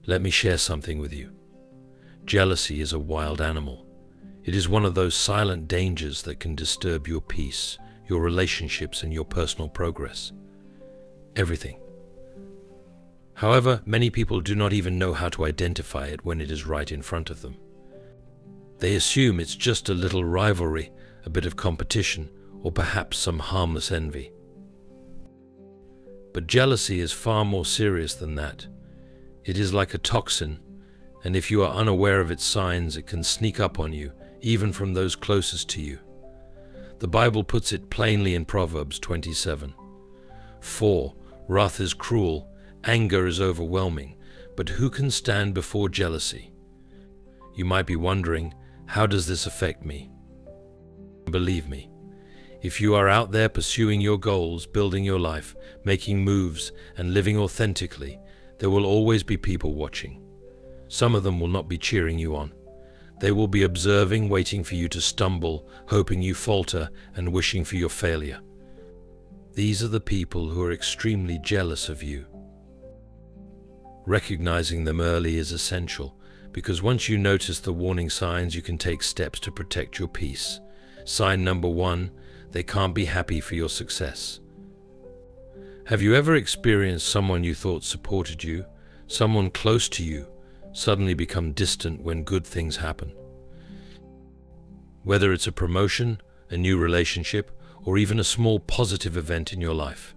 Let me share something with you. Jealousy is a wild animal. It is one of those silent dangers that can disturb your peace, your relationships, and your personal progress. Everything. However, many people do not even know how to identify it when it is right in front of them. They assume it's just a little rivalry, a bit of competition, or perhaps some harmless envy. But jealousy is far more serious than that. It is like a toxin, and if you are unaware of its signs, it can sneak up on you, even from those closest to you. The Bible puts it plainly in Proverbs 27. For wrath is cruel, anger is overwhelming, but who can stand before jealousy? You might be wondering, how does this affect me? Believe me, if you are out there pursuing your goals, building your life, making moves, and living authentically, there will always be people watching. Some of them will not be cheering you on. They will be observing, waiting for you to stumble, hoping you falter, and wishing for your failure. These are the people who are extremely jealous of you. Recognizing them early is essential, because once you notice the warning signs, you can take steps to protect your peace. Sign number 1, they can't be happy for your success. Have you ever experienced someone you thought supported you, someone close to you, suddenly become distant when good things happen? Whether it's a promotion, a new relationship, or even a small positive event in your life,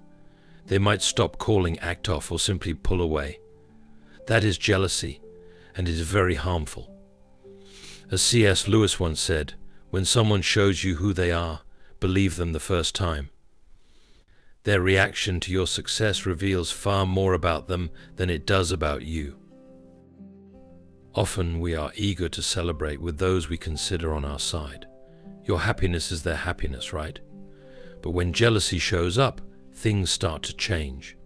they might stop calling, act off, or simply pull away. That is jealousy, and it is very harmful. As C.S. Lewis once said, when someone shows you who they are, believe them the first time. Their reaction to your success reveals far more about them than it does about you. Often we are eager to celebrate with those we consider on our side. Your happiness is their happiness, right? But when jealousy shows up, things start to change.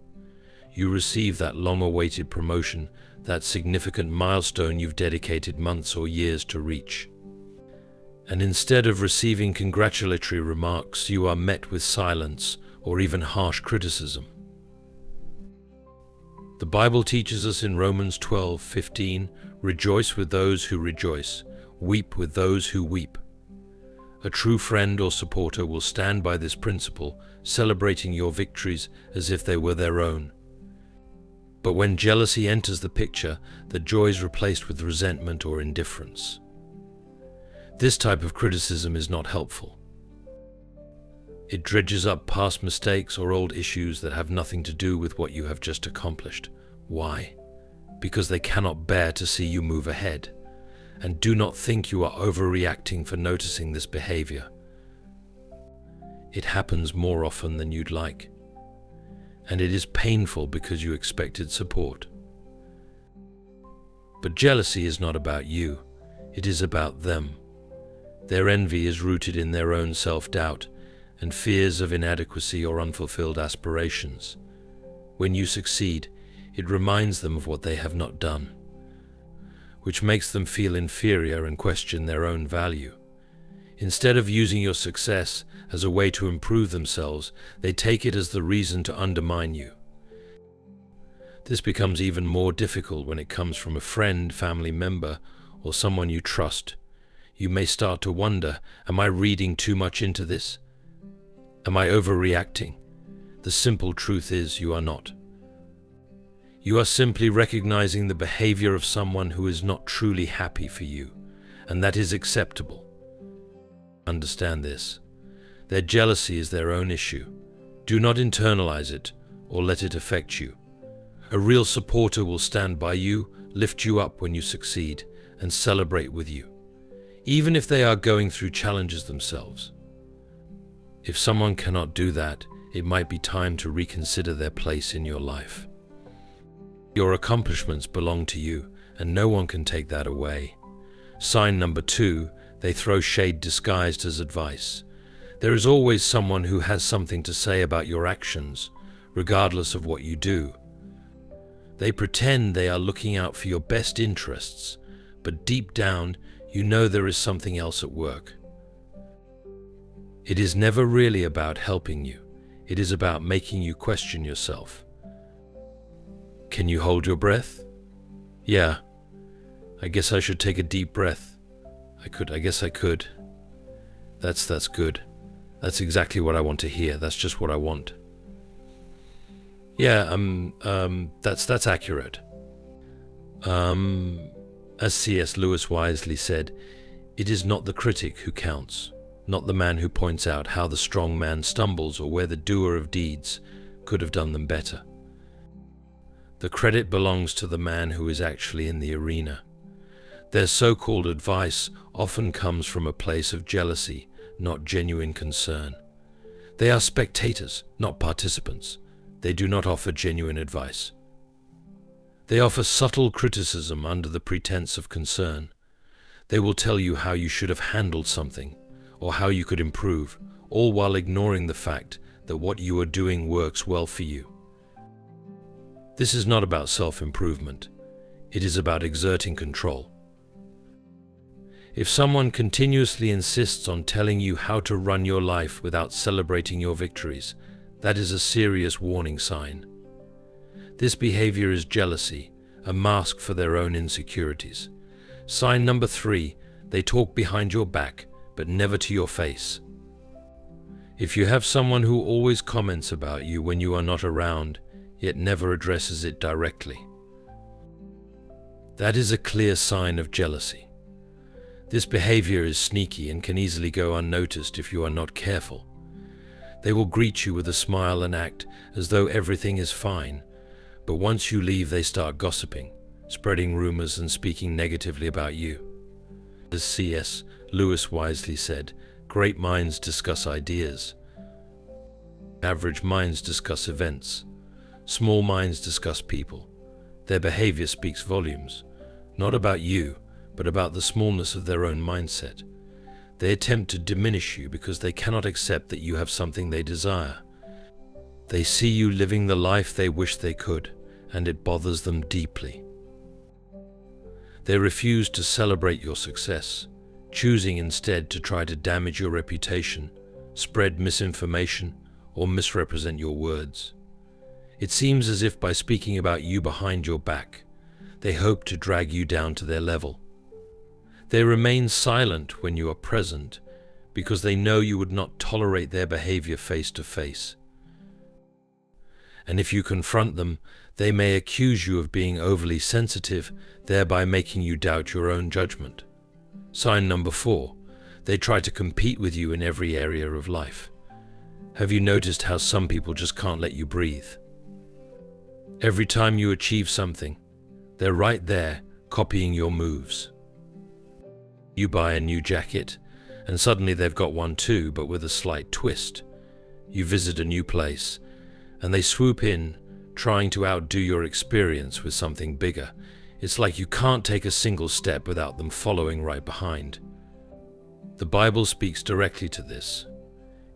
You receive that long-awaited promotion, that significant milestone you've dedicated months or years to reach. And instead of receiving congratulatory remarks, you are met with silence or even harsh criticism. The Bible teaches us in Romans 12:15, "Rejoice with those who rejoice, weep with those who weep." A true friend or supporter will stand by this principle, celebrating your victories as if they were their own. But when jealousy enters the picture, the joy is replaced with resentment or indifference. This type of criticism is not helpful. It dredges up past mistakes or old issues that have nothing to do with what you have just accomplished. Why? Because they cannot bear to see you move ahead. And do not think you are overreacting for noticing this behavior. It happens more often than you'd like. And it is painful because you expected support. But jealousy is not about you. It is about them. Their envy is rooted in their own self-doubt and fears of inadequacy or unfulfilled aspirations. When you succeed, it reminds them of what they have not done, which makes them feel inferior and question their own value. Instead of using your success as a way to improve themselves, they take it as the reason to undermine you. This becomes even more difficult when it comes from a friend, family member, or someone you trust. You may start to wonder, am I reading too much into this? Am I overreacting? The simple truth is you are not. You are simply recognizing the behavior of someone who is not truly happy for you, and that is acceptable. Understand this. Their jealousy is their own issue. Do not internalize it or let it affect you. A real supporter will stand by you, lift you up when you succeed, and celebrate with you, even if they are going through challenges themselves. If someone cannot do that, it might be time to reconsider their place in your life. Your accomplishments belong to you, and no one can take that away. Sign number 2, they throw shade disguised as advice. There is always someone who has something to say about your actions, regardless of what you do. They pretend they are looking out for your best interests, but deep down, you know there is something else at work. It is never really about helping you. It is about making you question yourself. Can you hold your breath? Yeah, I guess I should take a deep breath. I guess I could. That's good. That's exactly what I want to hear. That's just what I want. Yeah, that's accurate. As C.S. Lewis wisely said, it is not the critic who counts, not the man who points out how the strong man stumbles or where the doer of deeds could have done them better. The credit belongs to the man who is actually in the arena. Their so-called advice often comes from a place of jealousy, not genuine concern. They are spectators, not participants. They do not offer genuine advice. They offer subtle criticism under the pretense of concern. They will tell you how you should have handled something, or how you could improve, all while ignoring the fact that what you are doing works well for you. This is not about self-improvement. It is about exerting control. If someone continuously insists on telling you how to run your life without celebrating your victories, that is a serious warning sign. This behavior is jealousy, a mask for their own insecurities. Sign number 3, they talk behind your back, but never to your face. If you have someone who always comments about you when you are not around, yet never addresses it directly, that is a clear sign of jealousy. This behavior is sneaky and can easily go unnoticed if you are not careful. They will greet you with a smile and act as though everything is fine, but once you leave they start gossiping, spreading rumors and speaking negatively about you. As C.S. Lewis wisely said, great minds discuss ideas. Average minds discuss events. Small minds discuss people. Their behavior speaks volumes, not about you, but about the smallness of their own mindset. They attempt to diminish you because they cannot accept that you have something they desire. They see you living the life they wish they could, and it bothers them deeply. They refuse to celebrate your success, choosing instead to try to damage your reputation, spread misinformation, or misrepresent your words. It seems as if by speaking about you behind your back, they hope to drag you down to their level. They remain silent when you are present because they know you would not tolerate their behavior face to face. And if you confront them, they may accuse you of being overly sensitive, thereby making you doubt your own judgment. Sign number 4, they try to compete with you in every area of life. Have you noticed how some people just can't let you breathe? Every time you achieve something, they're right there copying your moves. You buy a new jacket, and suddenly they've got one too, but with a slight twist. You visit a new place, and they swoop in, trying to outdo your experience with something bigger. It's like you can't take a single step without them following right behind. The Bible speaks directly to this.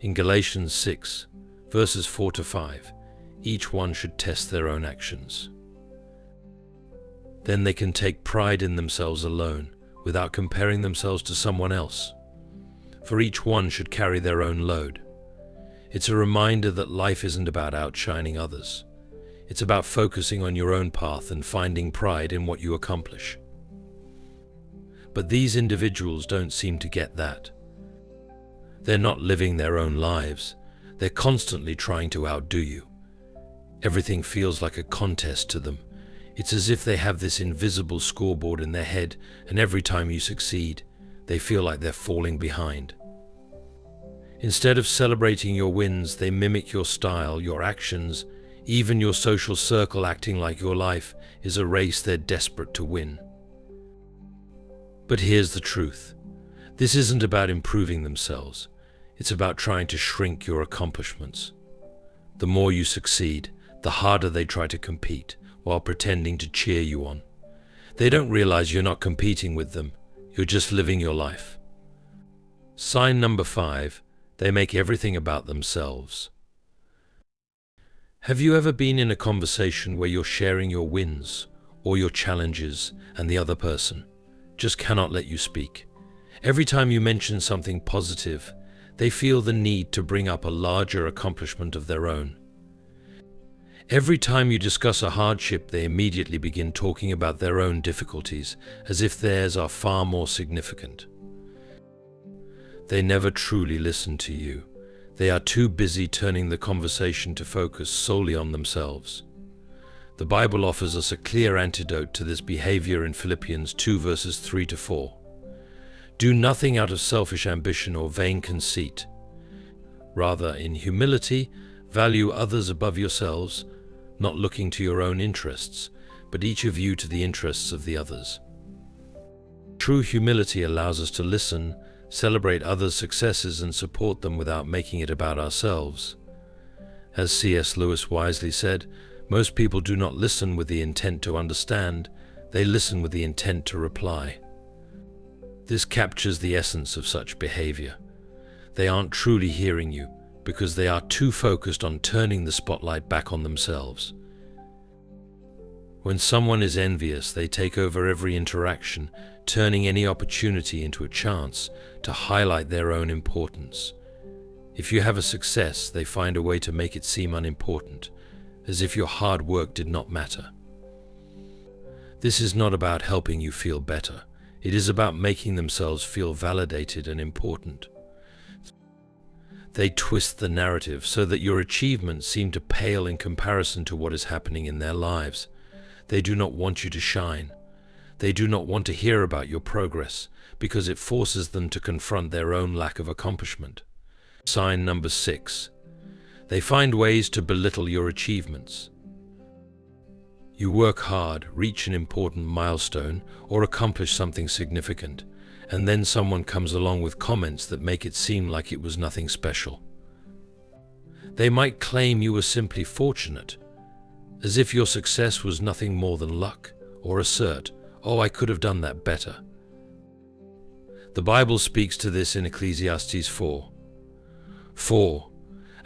In Galatians 6, verses 4 to 5, each one should test their own actions. Then they can take pride in themselves alone, without comparing themselves to someone else. For each one should carry their own load. It's a reminder that life isn't about outshining others. It's about focusing on your own path and finding pride in what you accomplish. But these individuals don't seem to get that. They're not living their own lives. They're constantly trying to outdo you. Everything feels like a contest to them. It's as if they have this invisible scoreboard in their head, and every time you succeed, they feel like they're falling behind. Instead of celebrating your wins, they mimic your style, your actions, even your social circle, acting like your life is a race they're desperate to win. But here's the truth. This isn't about improving themselves. It's about trying to shrink your accomplishments. The more you succeed, the harder they try to compete, while pretending to cheer you on. They don't realize you're not competing with them, you're just living your life. Sign number 5, they make everything about themselves. Have you ever been in a conversation where you're sharing your wins or your challenges and the other person just cannot let you speak? Every time you mention something positive, they feel the need to bring up a larger accomplishment of their own. Every time you discuss a hardship, they immediately begin talking about their own difficulties, as if theirs are far more significant. They never truly listen to you. They are too busy turning the conversation to focus solely on themselves. The Bible offers us a clear antidote to this behavior in Philippians 2 verses 3 to 4. Do nothing out of selfish ambition or vain conceit. Rather, in humility, value others above yourselves, not looking to your own interests, but each of you to the interests of the others. True humility allows us to listen, celebrate others' successes, and support them without making it about ourselves. As C.S. Lewis wisely said, most people do not listen with the intent to understand, they listen with the intent to reply. This captures the essence of such behavior. They aren't truly hearing you, because they are too focused on turning the spotlight back on themselves. When someone is envious, they take over every interaction, turning any opportunity into a chance to highlight their own importance. If you have a success, they find a way to make it seem unimportant, as if your hard work did not matter. This is not about helping you feel better. It is about making themselves feel validated and important. They twist the narrative so that your achievements seem to pale in comparison to what is happening in their lives. They do not want you to shine. They do not want to hear about your progress because it forces them to confront their own lack of accomplishment. Sign number 6. They find ways to belittle your achievements. You work hard, reach an important milestone, or accomplish something significant, and then someone comes along with comments that make it seem like it was nothing special. They might claim you were simply fortunate, as if your success was nothing more than luck, or assert, "Oh, I could have done that better." The Bible speaks to this in Ecclesiastes 4.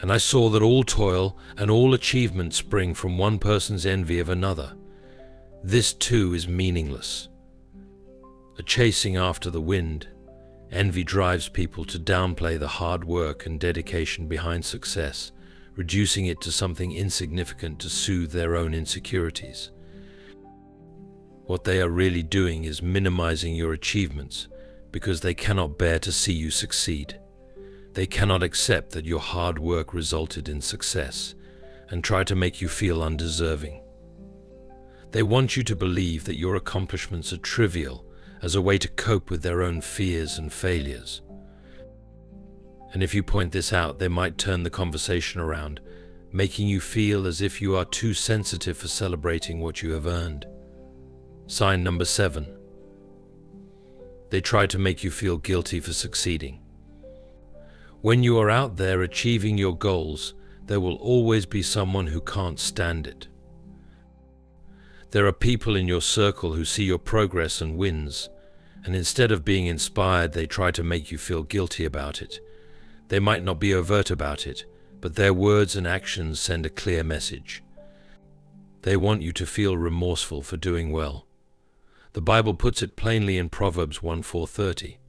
And I saw that all toil and all achievement spring from one person's envy of another. This too is meaningless. A chasing after the wind, envy drives people to downplay the hard work and dedication behind success, reducing it to something insignificant to soothe their own insecurities. What they are really doing is minimizing your achievements because they cannot bear to see you succeed. They cannot accept that your hard work resulted in success and try to make you feel undeserving. They want you to believe that your accomplishments are trivial as a way to cope with their own fears and failures. And if you point this out, they might turn the conversation around, making you feel as if you are too sensitive for celebrating what you have earned. Sign number 7. They try to make you feel guilty for succeeding. When you are out there achieving your goals, there will always be someone who can't stand it. There are people in your circle who see your progress and wins, and instead of being inspired, they try to make you feel guilty about it. They might not be overt about it, but their words and actions send a clear message. They want you to feel remorseful for doing well. The Bible puts it plainly in Proverbs 1:4-30.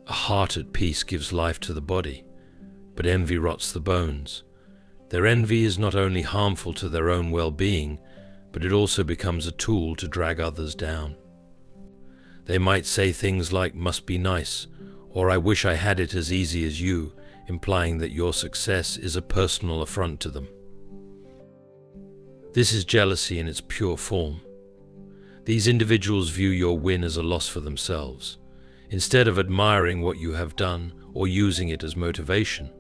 A heart at peace gives life to the body, but envy rots the bones. Their envy is not only harmful to their own well-being, but it also becomes a tool to drag others down. They might say things like, "Must be nice," or "I wish I had it as easy as you," implying that your success is a personal affront to them. This is jealousy in its pure form. These individuals view your win as a loss for themselves, instead of admiring what you have done or using it as motivation.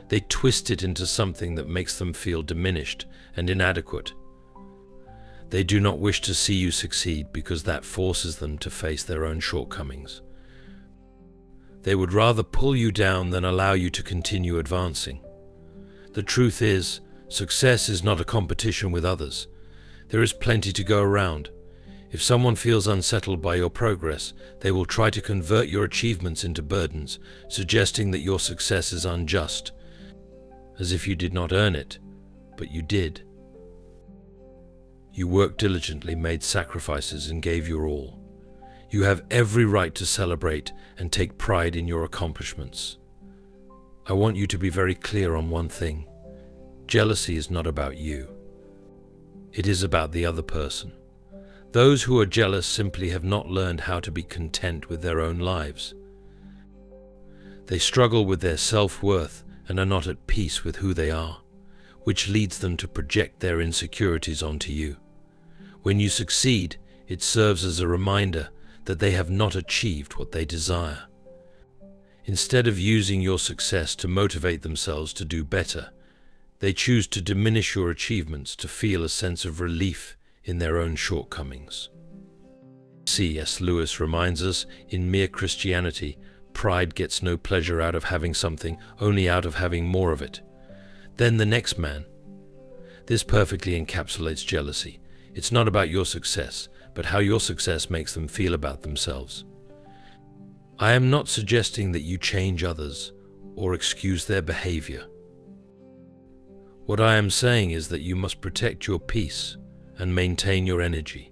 They twist it into something that makes them feel diminished and inadequate. They do not wish to see you succeed because that forces them to face their own shortcomings. They would rather pull you down than allow you to continue advancing. The truth is, success is not a competition with others. There is plenty to go around. If someone feels unsettled by your progress, they will try to convert your achievements into burdens, suggesting that your success is unjust, as if you did not earn it, but you did. You worked diligently, made sacrifices, and gave your all. You have every right to celebrate and take pride in your accomplishments. I want you to be very clear on one thing. Jealousy is not about you. It is about the other person. Those who are jealous simply have not learned how to be content with their own lives. They struggle with their self-worth and are not at peace with who they are, which leads them to project their insecurities onto you. When you succeed, it serves as a reminder that they have not achieved what they desire. Instead of using your success to motivate themselves to do better, they choose to diminish your achievements to feel a sense of relief in their own shortcomings. C.S. Lewis reminds us, in Mere Christianity, pride gets no pleasure out of having something, only out of having more of it. Then the next man. This perfectly encapsulates jealousy. It's not about your success, but how your success makes them feel about themselves. I am not suggesting that you change others or excuse their behavior. What I am saying is that you must protect your peace and maintain your energy.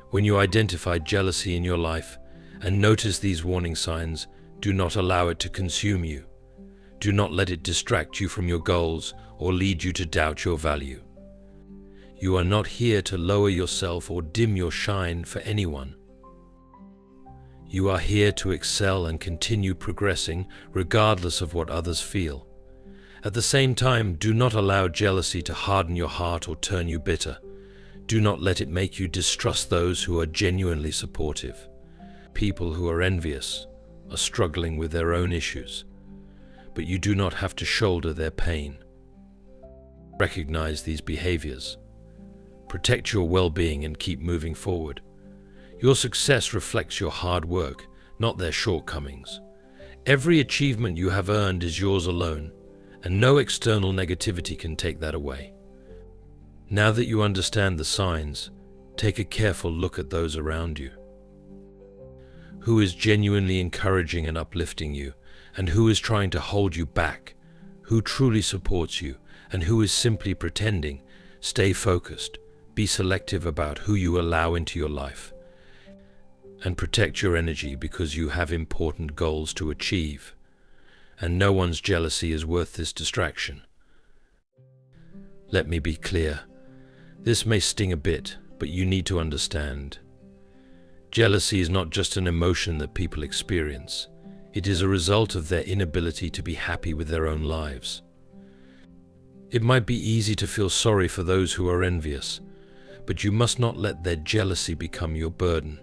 When you identify jealousy in your life and notice these warning signs, do not allow it to consume you. Do not let it distract you from your goals or lead you to doubt your value. You are not here to lower yourself or dim your shine for anyone. You are here to excel and continue progressing regardless of what others feel. At the same time, do not allow jealousy to harden your heart or turn you bitter. Do not let it make you distrust those who are genuinely supportive. People who are envious are struggling with their own issues, but you do not have to shoulder their pain. Recognize these behaviors. Protect your well-being and keep moving forward. Your success reflects your hard work, not their shortcomings. Every achievement you have earned is yours alone, and no external negativity can take that away. Now that you understand the signs, take a careful look at those around you. Who is genuinely encouraging and uplifting you, and who is trying to hold you back? Who truly supports you, and who is simply pretending? Stay focused, be selective about who you allow into your life, and protect your energy because you have important goals to achieve. And no one's jealousy is worth this distraction. Let me be clear. This may sting a bit, but you need to understand. Jealousy is not just an emotion that people experience. It is a result of their inability to be happy with their own lives. It might be easy to feel sorry for those who are envious, but you must not let their jealousy become your burden.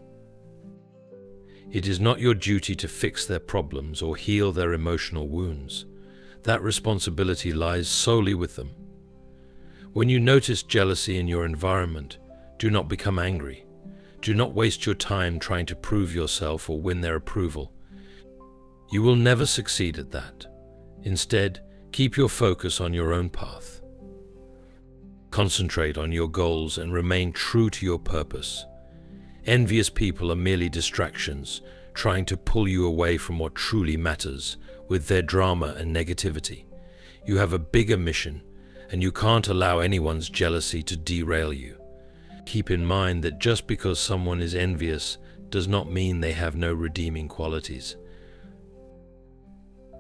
It is not your duty to fix their problems or heal their emotional wounds. That responsibility lies solely with them. When you notice jealousy in your environment, do not become angry. Do not waste your time trying to prove yourself or win their approval. You will never succeed at that. Instead, keep your focus on your own path. Concentrate on your goals and remain true to your purpose. Envious people are merely distractions, trying to pull you away from what truly matters with their drama and negativity. You have a bigger mission, and you can't allow anyone's jealousy to derail you. Keep in mind that just because someone is envious does not mean they have no redeeming qualities.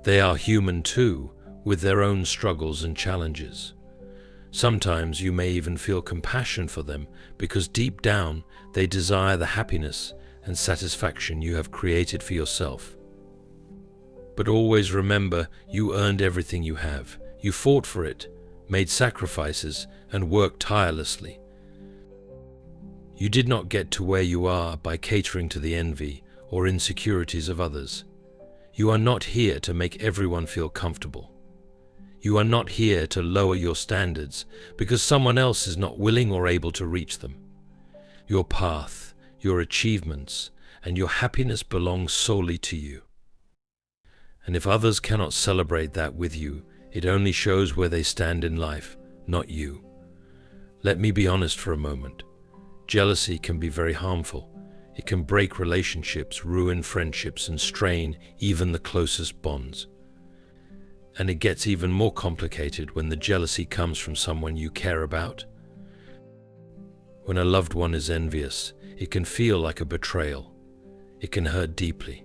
They are human too, with their own struggles and challenges. Sometimes you may even feel compassion for them because deep down they desire the happiness and satisfaction you have created for yourself. But always remember, you earned everything you have. You fought for it, made sacrifices, and worked tirelessly. You did not get to where you are by catering to the envy or insecurities of others. You are not here to make everyone feel comfortable. You are not here to lower your standards because someone else is not willing or able to reach them. Your path, your achievements, and your happiness belong solely to you. And if others cannot celebrate that with you, it only shows where they stand in life, not you. Let me be honest for a moment. Jealousy can be very harmful. It can break relationships, ruin friendships, and strain even the closest bonds. And it gets even more complicated when the jealousy comes from someone you care about. When a loved one is envious, it can feel like a betrayal. It can hurt deeply.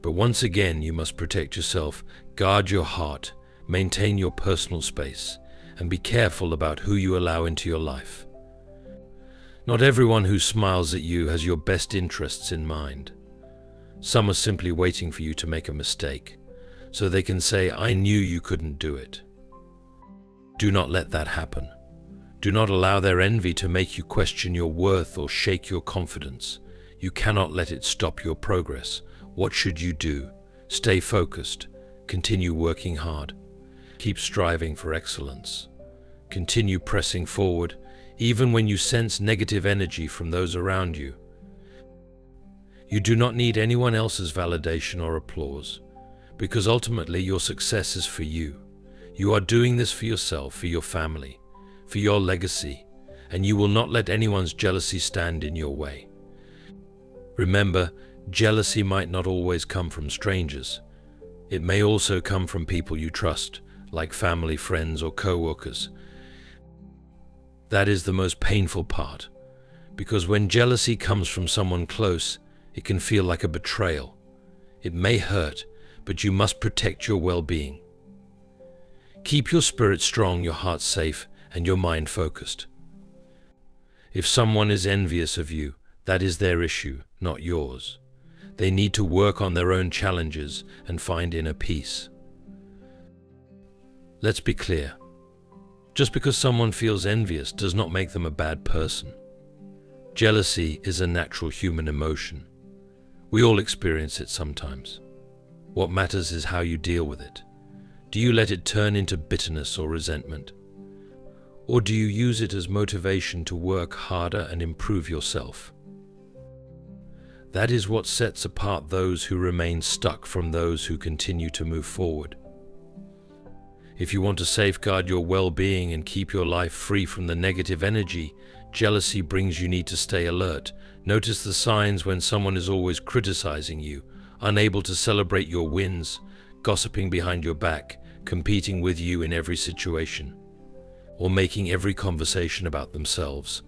But once again, you must protect yourself, guard your heart, maintain your personal space, and be careful about who you allow into your life. Not everyone who smiles at you has your best interests in mind. Some are simply waiting for you to make a mistake, so they can say, "I knew you couldn't do it." Do not let that happen. Do not allow their envy to make you question your worth or shake your confidence. You cannot let it stop your progress. What should you do? Stay focused. Continue working hard. Keep striving for excellence. Continue pressing forward, even when you sense negative energy from those around you. You do not need anyone else's validation or applause, because ultimately your success is for you. You are doing this for yourself, for your family, for your legacy, and you will not let anyone's jealousy stand in your way. Remember, jealousy might not always come from strangers. It may also come from people you trust, like family, friends, or co-workers. That is the most painful part, because when jealousy comes from someone close, it can feel like a betrayal. It may hurt, but you must protect your well-being. Keep your spirit strong, your heart safe, and your mind focused. If someone is envious of you, that is their issue, not yours. They need to work on their own challenges and find inner peace. Let's be clear. Just because someone feels envious does not make them a bad person. Jealousy is a natural human emotion. We all experience it sometimes. What matters is how you deal with it. Do you let it turn into bitterness or resentment? Or do you use it as motivation to work harder and improve yourself? That is what sets apart those who remain stuck from those who continue to move forward. If you want to safeguard your well-being and keep your life free from the negative energy jealousy brings, you need to stay alert. Notice the signs when someone is always criticizing you, unable to celebrate your wins, gossiping behind your back, competing with you in every situation, or making every conversation about themselves.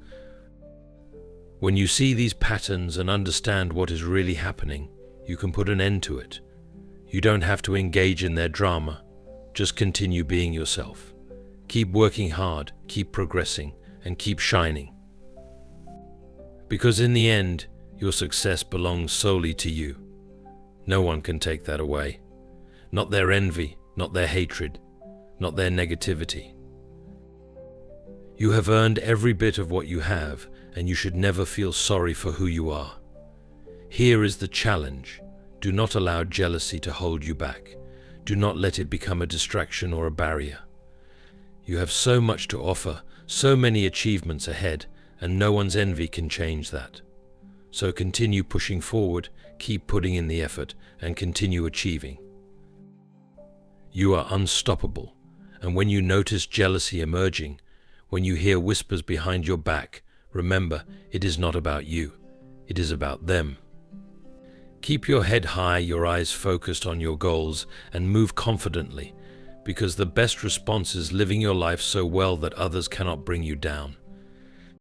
When you see these patterns and understand what is really happening, you can put an end to it. You don't have to engage in their drama. Just continue being yourself. Keep working hard, keep progressing, and keep shining. Because in the end, your success belongs solely to you. No one can take that away. Not their envy, not their hatred, not their negativity. You have earned every bit of what you have, and you should never feel sorry for who you are. Here is the challenge. Do not allow jealousy to hold you back. Do not let it become a distraction or a barrier. You have so much to offer, so many achievements ahead, and no one's envy can change that. So continue pushing forward, keep putting in the effort, and continue achieving. You are unstoppable, and when you notice jealousy emerging, when you hear whispers behind your back, remember, it is not about you, it is about them. Keep your head high, your eyes focused on your goals, and move confidently, because the best response is living your life so well that others cannot bring you down.